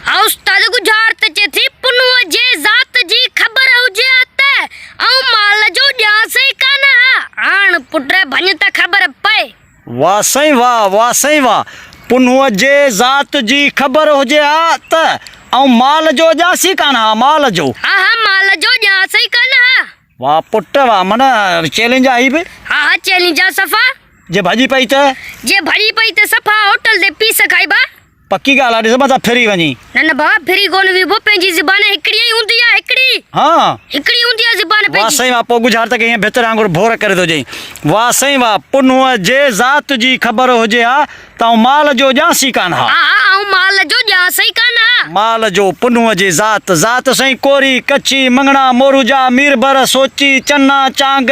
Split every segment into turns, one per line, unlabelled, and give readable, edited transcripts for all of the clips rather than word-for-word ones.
आ उस्ताद गुजारत चे थी पुनुअ जे ज़ात जी ख़बर हुजे त ऐं माल जो ॼासे कान हाण पुट भञ त ख़बर पए।
वाह साईं वाह पुनुअ जे ज़ात जी ख़बर हुजे हा त ऐं माल जो ॼासी कान हा माल जो।
हा माल जो ॼासे कान हा।
वाह पुट वाह मन चैलेंज आई बि।
हा चैलेंज आ सफ़ा।
जे भॼी पई त
सफ़ा होटल ते पीस खाइबा।
पक्की ॻाल्हि आहे ॾिस मथां फिरी वञी।
न भाउ फिरी कोन विबो पंहिंजी ज़बान हिकिड़ी ई हूंदी आहे हिकिड़ी।
हाँ
हिकिड़ी हूंदी आहे ज़बान पंहिंजी।
वाह साईं वाह पोइ गुज़ार त ईअं भितर वांगुरु भोर करे थो चई। वाह साईं वाह पुनुअ जे ज़ात जी ख़बर हुजे हा त माल जो ॼासी कान हा।
हा माल जो ॼासे कान हा।
माल जो पुनुअ जी ज़ात साईं कोरी कच्छी मंगणा मोरूजा मीरबर सोची चन्ना चांग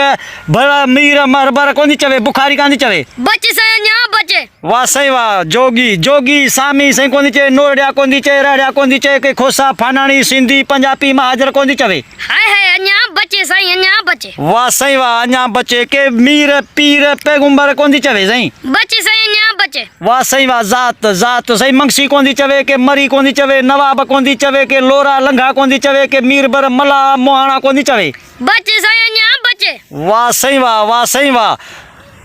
भर मीर मरबर कोन थी चवे बुखारी कान थी चवे।
बच साईं अञा बच।
वाह साईं वाह जोगी सामी साईं कोन थी चवे नोरड़िया कोन थी चवे रहड़िया कोन थी चवे के खोसा फानाणी सिंधी पंजाबी महाजर कोन थी चवे।
हाय अञा बचे साईं अञा बचे।
वाह साईं वाह अञा बचे के मीर पीर पैगंबर कोन थी चवे साईं।
बचे साईं अञा बचे।
वाह साईं वाह ज़ात साईं मंगसी कोन थी चवे के मरी कोन थी चवे नवाब कोन थी चवे के लोरा लंघा कोन थी चवे के मीरबर मला मोहाणा कोन थी चवे।
बचे साईं अञा बचे।
वाह साईं वाह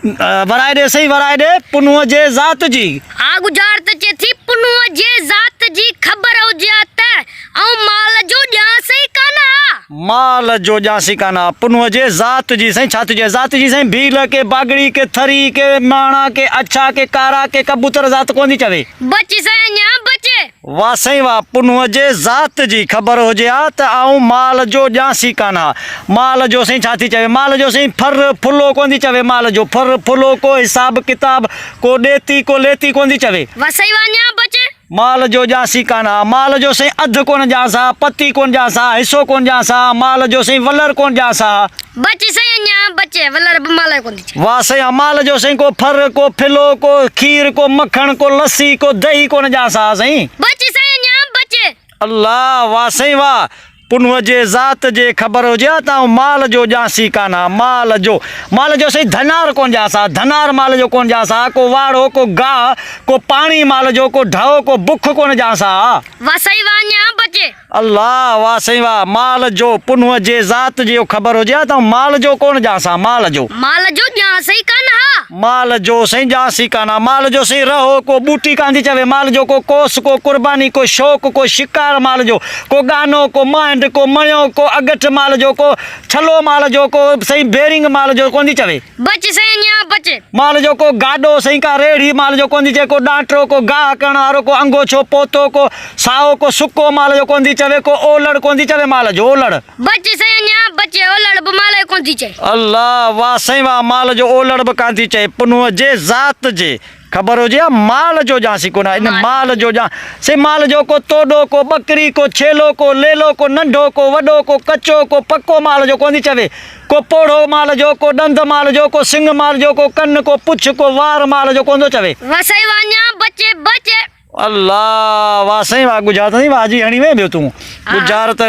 वराए दे पुनुअ जे ज़ात जी।
हा गुजारत चे थी पुनुअ जे ज़ात जी ख़बर हुजे त ऐं माल जो ॼासे कान हा।
माल जो ॼासी कान हा पुनुअ जे ज़ात जी साईं छा थी चए ज़ात जी साईं भील के बागड़ी के थरी के माणा के अछा के कारा के कबूतर ज़ात कोन थी चवे।
बचे साईं अञा बचे।
वाह साईं वाह पुनुअ जे ज़ात जी ख़बर हुजे हा त ऐं माल जो ॼासी कान हा। माल जो साईं छा थी चवे माल जो साईं फर फुलो कोन थी चवे माल जो फर फुलो को हिसाब किताब को ॾेती को लेती कोन थी चवे।
वाह साईं वाह अञा बचे।
माल जो ॼासी कान हा माल जो साईं अधु कोन ॼासा पती कोन ॼासा हिसो कोन ॼासा माल जो साईं वलर कोन ॼासा।
बचे साईं अञा बचे वलर माल कोन थी चवे।
वाह साईं माल जो साईं को फर को फिलो को खीर को मक्खण को लस्सी को दही कोन ॼासा साईं।
बचे साईं अञा बचे।
अल्लाह वाह साईं वाह पुनुअ जे ज़ात जे ख़बर हुजे त माल जो ॼासी कान हा माल जो साईं धनार कोन ॼासा धनार माल जो कोन ॼासा को वाड़ो को गाह को पाणी माल जो को ढओ को बुख कोन ॼासा।
वाह साईं वाह अञा बचे।
अल्लाह वाह साईं वाह माल जो पुनुअ जे ज़ात जो ख़बर हुजे त माल जो कोन ॼासा माल जो
ॼासे कान हा।
माल जो साईं ॼासी कान हा माल जो साईं रहो को बूटी कान थी चवे माल जो को कोस को कुर्बानी को शौक़ को शिकार माल जो को गानो को मांड को मयो को अगठ माल जो को छलो माल जो को साईं बेरिंग माल जो कोन थी चवे।
बचे साईं अञा बचे।
माल जो को गाडो साईं का रेड़ी माल जो कोन थी चवे को डांटरो को गाह करण वारो को अंगोछो पोतो को साओ को सुको माल जो कोन थी चवे को ओलड़ कोन थी चवे माल जो ओलड़।
बचे साईं अञा बचे ओलड़ बि माल कोन थी चवे।
अल्लाह वाह साईं वाह माल जो ओलड़ बि कान थी चवे पुनुअ जे ज़ात जे ख़बर हुजे माल जो ॼासी कोन इन माल जो से माल जो को तोड़ो को बकरी को छेलो को लेलो को नंढो को वॾो को कचो को पक्को माल जो कोन थी चवे को पोड़ो माल जो को ॾंद माल जो को सिंग माल जो को कन को पुछ को वार माल जो कोन थो चवे।
वाह साईं वाह अञा बचे।
अल्लाह वाह साईं वाह गुजारत साईं भाॼी हणी वे ॿियो तूं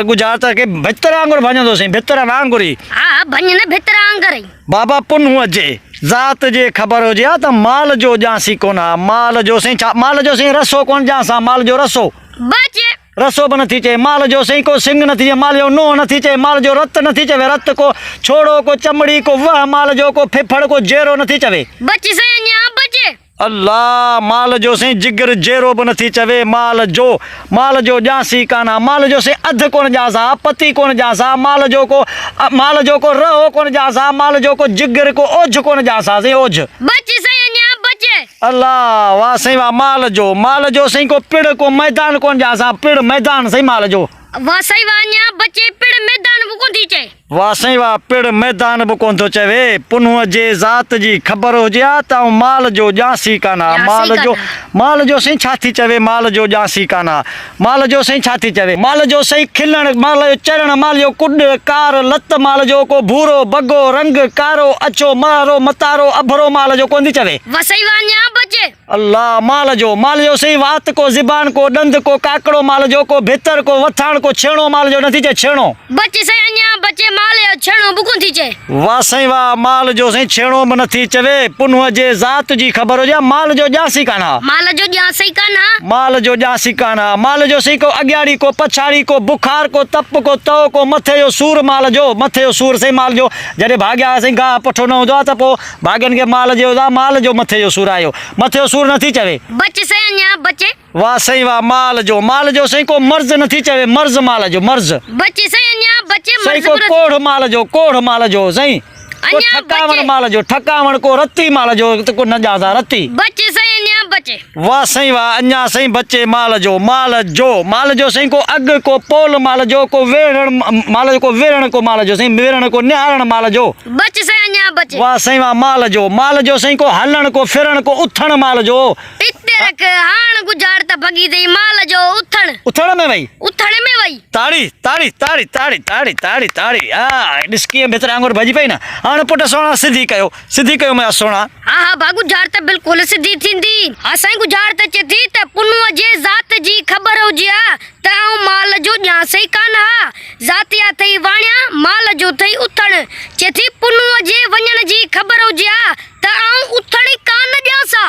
गुजारत के भितर वांगुरु भञंदो साईं भितर वांगुरु ई।
हा भञ न भितर वांगुरु ई।
बाबा पुनुअ जे ज़ात जे ख़बर हुजे हा त माल जो ॼासी कोन हा माल जो साईं रसो कोन ॼासा माल जो रसो।
बचे।
रसो बि नथी चए माल जो साईं को सिंग नथी चए माल जो नोह नथी चए माल जो रत नथी चवे रत को छोड़ो को चमड़ी को वह माल जो को फिफड़ को जेरो नथी चवे।
बचे साईं अञा बचे।
अल्लाह माल जो साईं जिगर जेरो बि नथी चवे माल जो ॼासी कान हा माल जो साईं अधु कोन ॼासा पती कोन ॼासा माल जो को रहो कोन ॼासा माल जो को जिगर को ओझ कोन ॼासा साईं ओझ।
बचे साईं अञा बचे।
अल्लाह वाह साईं वाह माल जो साईं को पिड़ को मैदान कोन ॼासा पिड़ मैदान साईं माल जो।
वाह साईं वाह अञा बचे पिड़ मैदान बि कोन थी चए।
वाह साईं वाह पिड़ मैदान बि कोन थो चवे पुनुअ जे ज़ात जी ख़बर हुजे हा त माल जो ॼासी कान हा माल जो साईं छा थी चवे माल जो ॼासी कान हा माल जो साईं छा थी चवे माल जो साईं खिलण माल जो चढ़ण माल जो कुॾ कार लत माल जो को भूरो बगो रंग कारो अछो मारो मतारो अभरो माल जो कोन थी चवे।
वाह साईं वाह अञा बचे।
अल्लाह माल जो साईं वात को ज़िबान को ॾंद को काकड़ो माल जो को भितर को वथाण को छेणो माल जो नथी चए छेणो।
बचे साईं अञा बचे माल जो छेड़ो बि कोन थी चए।
वाह साईं वाह, माल जो साईं छेड़ो बि नथी चवे, पुनुअ जे ज़ात जी ख़बर हुजे, माल जो ॼासी कान हा।
माल जो ॼास ई कान हा।
माल जो ॼासी कान हा। माल जो साईं को अॻियाड़ी को पछाड़ी को बुखार को तप को तव को मथे जो सूर माल जो, मथे जो सूर साईं माल जो। जॾहिं भाॻिया साईं गाह पठो न हूंदो आहे त पोइ भाॻियनि खे माल जो माल जो मथे जो सूर आयो, मथे जो सूर नथी चवे।
बचे साईं अञा बचे।
वाह साईं वाह, माल जो साईं को मर्ज़ नथी चवे, मर्ज़ माल जो मर्ज़।
बचे साईं अञा बचे
साईं
मर्ज़
को
पूरो।
कोढ़ माल जो साईं, को
अञा
ठकावण
बचे।
माल जो, ठकावण को रती माल जो, त को न ॼाणदा रती।
बचे साईं अञा बचे।
वाह साईं वाह, अञा साईं बचे माल जो साईं को अॻु को पोल माल जो, को वेढ़ण माल जो, को वेढ़ण को माल जो साईं, वेढ़ण को निहारण माल जो।
बचे साईं अञा बचे।
वाह साईं वाह, माल जो साईं को हलण को फिरण को उथण माल जो।
इते रख हाण गुजार त भगी दई माल जो
उथण में वई,
उथण में वई।
ताड़ी ताड़ी ताड़ी ताड़ी ताड़ी ताड़ी ताड़ी हा, ॾिस कीअं भितर आंगुर भॼी पई न। हाणे पुट सोना सिधी कयो मुंहिंजा सोना।
हा हा भा गुजार त बिल्कुलु सिधी थींदी। असां गुजार त चए थी त पुनुअ जे ज़ात जी ख़बर हुजे हा त आऊं माल जो ॼास ई कान हा। ज़ातिया थई वाणिया, माल जो थई उथण। चए थी पुनुअ जे वञण जी ख़बर हुजे हा त आऊं उथण ई कान ॼासा।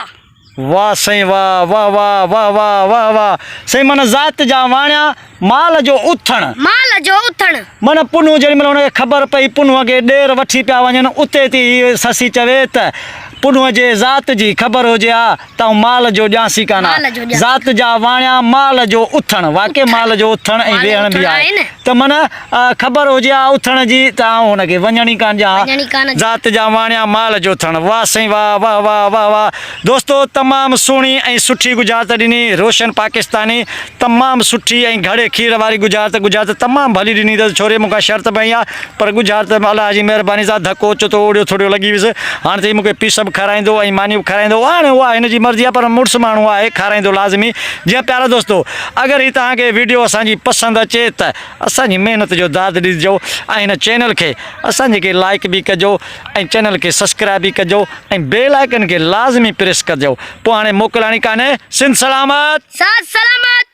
वाह साईं वाह वाह वाह वाह वाह वाह वाह साईं, मन ज़ात जा वाणिया, माल जो उथण।
माल जो उथण
मन पुनु जेॾी महिल हुनखे ख़बर पई पुनुअ खे ॾेर वठी पिया वञनि, उते थी ससी चवे त पुनुअ जे ज़ात जी ख़बर हुजे हा त माल जो ॼासी कान हा।
माल जो ॼासी।
ज़ात जा वाणिया, माल जो उथण, वाक़ई माल जो उथण ऐं
माल जो
वेहण बि
उथण
आहे
आहे न।
त मन ख़बर हुजे हा उथण जी त आऊं हुनखे वञण ई कान ॾियां।
वञण ई कान ॾियां।
ज़ात जा वाणिया, माल जो उथण। वाह साईं वाह वाह वाह वाह वाह दोस्तो, तमामु सुहिणी ऐं सुठी गुजरात ॾिनी रोशन पाकिस्तानी, तमामु सुठी ऐं घणे खीर वारी गुजरात तमामु भली ॾिनी अथसि। छोरे मूंखां शर्त पई आहे, पर गुजरात में अलाह जी महिरबानी सां धको चोतो ओड़ियो थोड़ियो लॻी वियुसि। हाणे त मूंखे पीस बि खाराईंदो ऐं मानी बि खाराईंदो। हाणे उहा हिन जी मर्ज़ी आहे, पर मुड़ुसु माण्हू आहे, खाराईंदो लाज़मी। जीअं प्यारा दोस्तो, अगरि ही तव्हांखे वीडियो असांजी पसंदि अचे त असांजी महिनत जो दाद ॾिजो ऐं हिन चैनल खे असांजे खे लाइक बि कजो ऐं चैनल खे सब्सक्राइब बि कजो ऐं बेल आइकन खे लाज़मी प्रेस कजो। पोइ हाणे मोकिलाणी कान्हे। सिंध सलामत।
साथ सलामत।